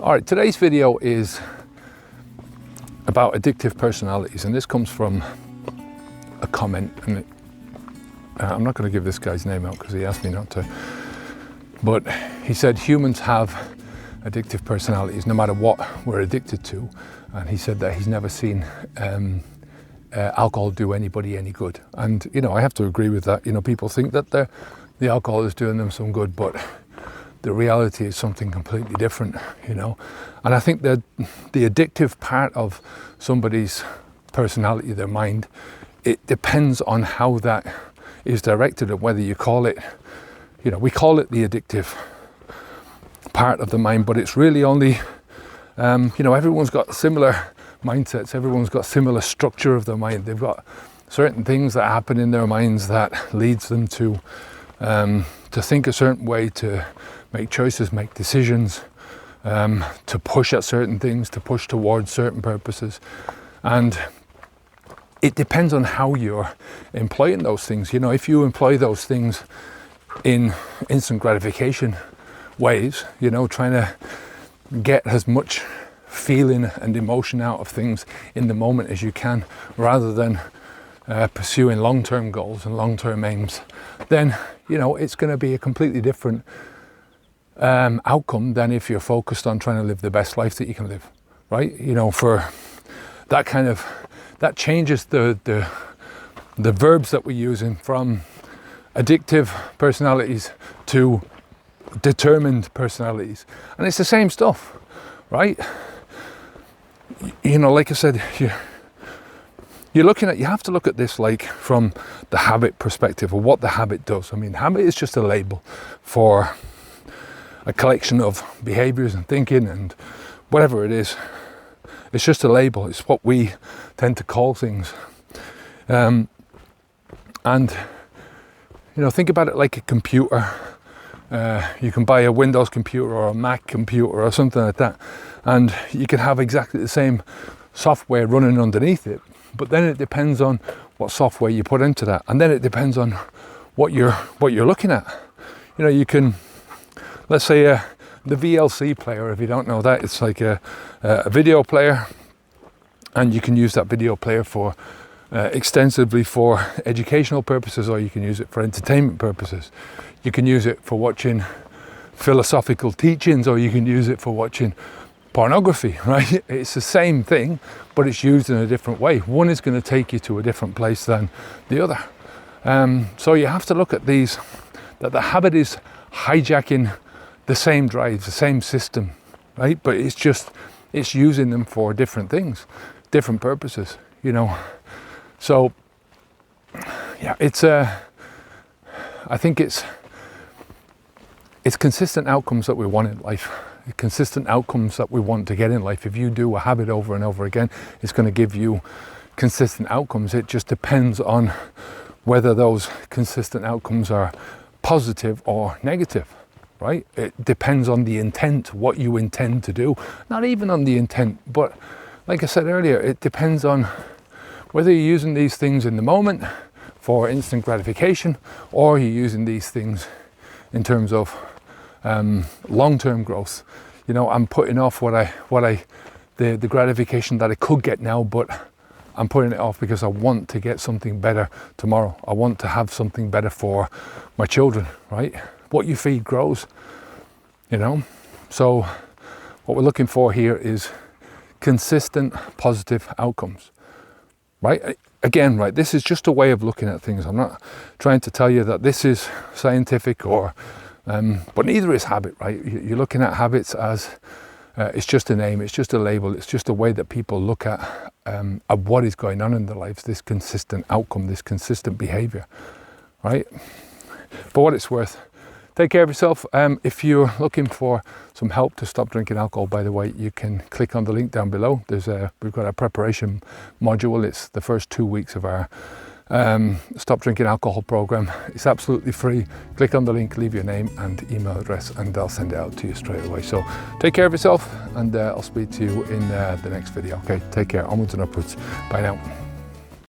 All right, today's video is about addictive personalities, and this comes from a comment, and I'm not going to give this guy's name out because he asked me not to, but he said humans have addictive personalities no matter what we're addicted to, and he said that he's never seen alcohol do anybody any good. And you know, I have to agree with that. You know, people think that the alcohol is doing them some good, but the reality is something completely different, you know. And I think that the addictive part of somebody's personality, their mind, it depends on how that is directed, and whether you call it, you know, we call it the addictive part of the mind, but it's really only, you know, everyone's got similar mindsets, everyone's got similar structure of their mind. They've got certain things that happen in their minds that leads them to think a certain way, to make choices, make decisions, to push at certain things, to push towards certain purposes. And it depends on how you're employing those things. You know, if you employ those things in instant gratification ways, you know, trying to get as much feeling and emotion out of things in the moment as you can, rather than pursuing long-term goals and long-term aims, then, you know, it's going to be a completely different outcome than if you're focused on trying to live the best life that you can live, right? You know, for that kind of, that changes the verbs that we're using from addictive personalities to determined personalities. And it's the same stuff, right? You know, like I said, you're looking at, you have to look at this like from the habit perspective, or what the habit does. I mean, habit is just a label for a collection of behaviors and thinking and whatever it is. It's just a label. It's what we tend to call things. And, you know, think about it like a computer. You can buy a Windows computer or a Mac computer or something like that, and you can have exactly the same software running underneath it, but then it depends on what software you put into that, and then it depends on what you're looking at. You know, you can, let's say the VLC player, if you don't know that, it's like a video player, and you can use that video player for extensively for educational purposes, or you can use it for entertainment purposes. You can use it for watching philosophical teachings, or you can use it for watching pornography, right? It's the same thing, but it's used in a different way. One is going to take you to a different place than the other. So you have to look at these, that the habit is hijacking the same drives, the same system, right? But it's using them for different things, different purposes, you know. So yeah, I think it's consistent outcomes that we want in life, consistent outcomes that we want to get in life. If you do a habit over and over again, it's going to give you consistent outcomes. It just depends on whether those consistent outcomes are positive or negative, right? It depends on the intent, what you intend to do. Not even on the intent, but like I said earlier, it depends on whether you're using these things in the moment for instant gratification, or you're using these things in terms of long-term growth. You know, I'm putting off the gratification that I could get now, but I'm putting it off because I want to get something better tomorrow. I want to have something better for my children, right? What you feed grows, you know. So what we're looking for here is consistent positive outcomes, right? Again, right, this is just a way of looking at things. I'm not trying to tell you that this is scientific, or but neither is habit, right? You're looking at habits as it's just a name, it's just a label, it's just a way that people look at what is going on in their lives, this consistent outcome, this consistent behavior, right? For what it's worth, take care of yourself. If you're looking for some help to stop drinking alcohol, by the way, you can click on the link down below. We've got a preparation module. It's the first 2 weeks of our stop drinking alcohol program. It's absolutely free. Click on the link, leave your name and email address, and I'll send it out to you straight away. So take care of yourself, and I'll speak to you in the next video. Okay, take care. Onwards and upwards. Bye now.